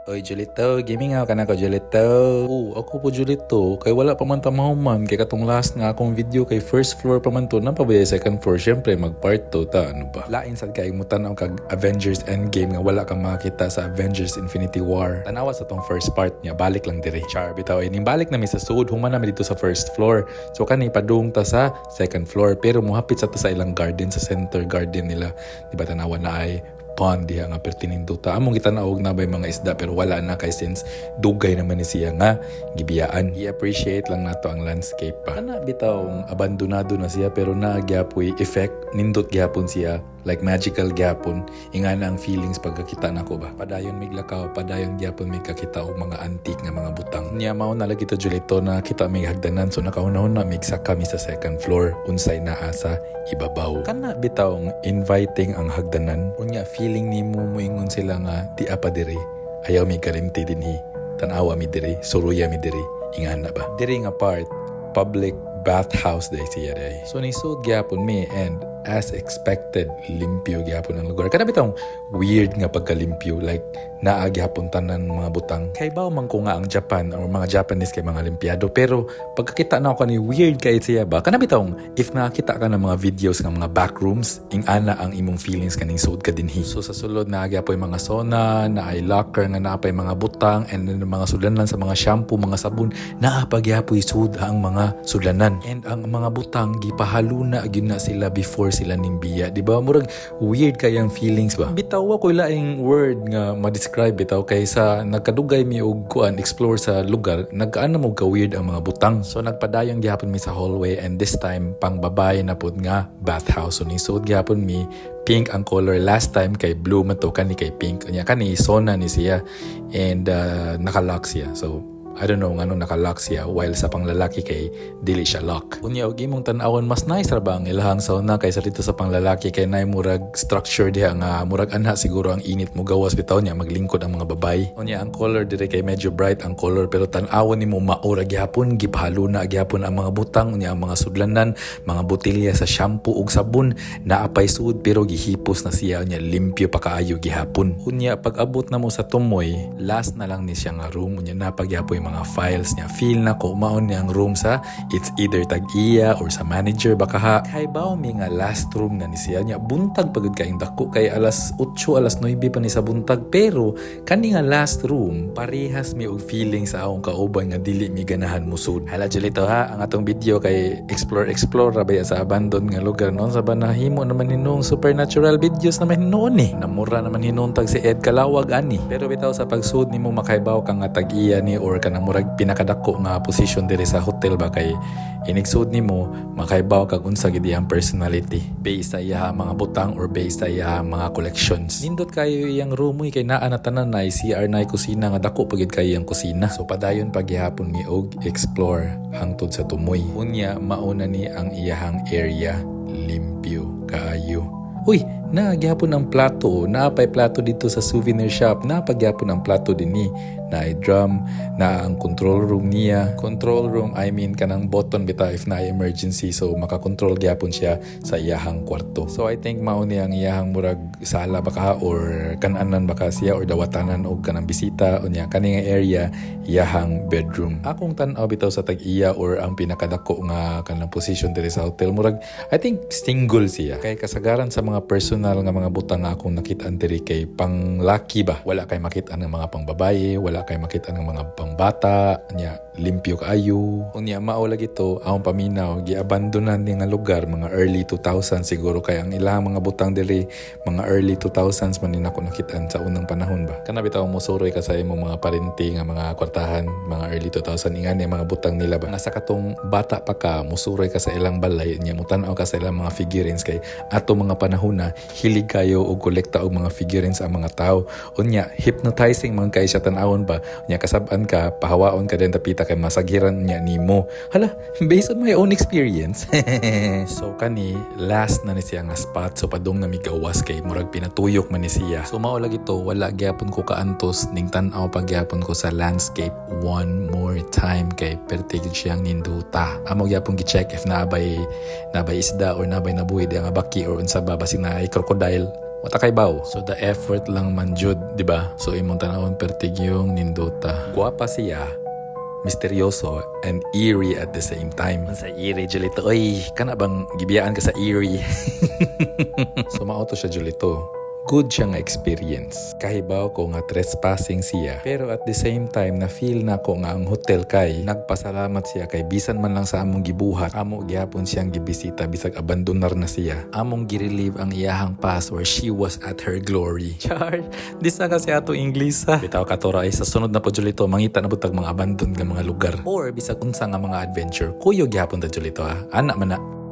Oy, Julito, gaming nga ka na ko, Julito. Ako po, Julito. Kay wala pa man tamahuman. Kay katong last nga akong video kay first floor pa man to. Napabaya second floor. Siyempre, mag part 2 ta. Ano ba? Lain sad kay mo tanaw kag Avengers Endgame nga wala kang makita sa Avengers Infinity War. Tanawa sa tong first part niya. Balik lang dire. Char, bitaw. Balik na mi sa sud. Human na mi dito sa first floor. So, kani padung ta sa second floor. Pero muhapit sa ta sa ilang garden, sa center garden nila. Diba tanawa na ay pond diha nga pertininduta. Among kita naog na bay mga isda pero wala na kay since dugay naman ni siya nga gibiyaan. I-appreciate lang nato ang landscape pa. Kana bitaw abandonado na siya pero nagyapoy effect nindot gyapon siya like magical gyapon. Inga na ang feelings pagkakita nako ba. Padayon miglakaw, padayon gyapon may kakita og mga antique nga mga butang. Nya mao na lagi to Julito na kita may hagdanan so nakaunahon na migsa kami sa second floor unsay naa sa ibabaw. Kana bitaw inviting ang hagdanan. Unya feeling nimo moingon sila nga di apa diri. Ayaw mi kalimti dinhi. Tanawa mi diri, suruya mi diri. Ingan na ba? Diri nga part public bathhouse day siya day. So nisud gyapon mi and as expected, limpyo gyapon ang lugar. Kada bitong weird nga pagkalimpyo like naa gyapon tanan mga butang. Kay baw man ko nga ang Japan or mga Japanese kay mga limpyado pero pagkakita na ako ni weird kay siya ba. Kana bitong if nakita ka ng mga videos ng mga backrooms, ing ana ang imong feelings kaning sud ka dinhi. So sa sulod na gyapon mga sauna, na ay locker nga naapay mga butang and then mga sudlanan sa mga shampoo, mga sabon, naa pa gyapon sud ang mga sudlanan. And ang mga butang gipahaluna gyud na sila before sila ning biya, di ba? Murag weird kayang feelings ba? Bitaw ako laing word nga ma-describe bitaw kaysa nagkadugay mi og kuan explore sa lugar, nagkaano mo ka weird ang mga butang. So nagpadayong gihapon mi sa hallway and this time pang babae na pud nga bathhouse. So nisud gihapon mi pink ang color last time kay blue man to kani kay pink. Nya kani sauna ni siya and naka-lock siya. So I don't know ngano naka-lock siya while sa panglalaki kay dili siya lock. Unya og imong tan-awon mas nice ra ba ang ilahang sauna kaysa dito sa panglalaki kay nay murag structure diha nga murag anha siguro ang init mo gawas bitaw niya maglingkod ang mga babay. Unya ang color dire kay medyo bright ang color pero tan-awon nimo maura gyapon gipahaluna gyapon ang mga butang unya ang mga sudlanan, mga botelya sa shampoo ug sabon naapay sud pero gihipos na siya unya limpyo pa kaayo gihapon. Unya pag abot na mo sa tumoy, last na lang ni siya nga room unya napagyapoy mga files niya. Feel na ko maon niya ang room sa it's either tag-iya or sa manager baka ha. Kay baw mi nga last room na ni siya niya. Buntag pagod kaing dako kay alas 8 alas 9 pa ni sa buntag pero kani nga last room parehas mi og feeling sa akong kauban nga dili mi ganahan musud. Hala Julito ha ang atong video kay explore rabay sa abandon nga lugar no sa banahimo naman hinung supernatural videos naman noon eh. Namura naman hinuntag si Ed Kalawag ani. Pero bitaw sa pagsud nimo makaibaw kang nga tag-iya ni or na murag pinakadako nga position diri sa hotel ba kay inigsud nimo makaibaw kag unsa gid iyang personality based sa iya mga butang or based sa iya mga collections. Nindot kayo iyang room kay naa na tanan na CR na kusina nga dako pagid kay iyang kusina. So padayon paghihapon mi og explore hangtod sa tumoy. Unya mauna ni ang iyahang area limpyo kaayo. Uy, nagyapon ang plato. Naapay plato dito sa souvenir shop. Napagyapon ang plato din ni. Naay drum, na ang control room niya. Control room, I mean kanang button bita if na emergency. So makakontrol gyapon siya sa iyahang kwarto. So I think mao ni ang iyahang murag sala baka or kananan baka siya or dawatanan og kanang bisita o niya kaning area iyahang bedroom. Akong tan-aw bitaw sa tag-iya or ang pinakadako nga kanang position diri sa hotel murag I think single siya. Kay kasagaran sa mga personal nga mga butang nga akong nakit-an diri kay pang lucky ba. Wala kay makit-an nga mga pangbabaye, wala kay makita ng mga pangbata nya limpyo kaayo unya mao lagi to akong paminaw giabandonan ni nga lugar mga early 2000s siguro kay ang ilang mga butang diri mga early 2000s man nako nakitaan sa unang panahon ba kana bitaw mo suroy ka sa imong mga parente nga mga kwartahan mga early 2000 ingani mga butang nila ba nasa katong bata pa ka musuroy ka sa ilang balay nya mutan-aw ka sa ilang mga figurines kay ato mga panahon na hilig kayo og kolekta og mga figurines ang mga tao unya hypnotizing man kay siya tan-awon ba nya kasab-an ka pahawaon ka din tapita kay masagiran niya nimo hala based on my own experience. So kani last na ni siya nga spot so padung na migawas kay murag pinatuyok man ni siya so mao lagi to wala gyapon ko kaantos ning tan-aw pagyapon ko sa landscape one more time kay pertigid siyang ninduta amo gyapon gi-check if nabay isda or nabay nabuhi di nga baki or unsa ba basig na ay crocodile Wata kay baw. So the effort lang man jud, di ba? So imong tanawon pertig yung nindota. Guwapa siya, misteryoso, and eerie at the same time. Sa eerie, Julito. Oy, kana bang gibiyaan ka sa eerie? So maoto siya, Julito. Good siya nga experience. Kahibaw ko nga trespassing siya. Pero at the same time, na feel na ko nga ang hotel kay nagpasalamat siya kay bisan man lang sa among gibuhat. Amo gihapon siyang gibisita bisag abandonar na siya. Among girelieve ang iyahang past where she was at her glory. Char, di sa kasi ato English ha. Bitaw katora ay sa sunod na po Julito, mangita na butag mga abandon nga mga lugar. Or bisag unsa nga mga adventure. Kuyo gihapon ta Julito ha. Anak man na.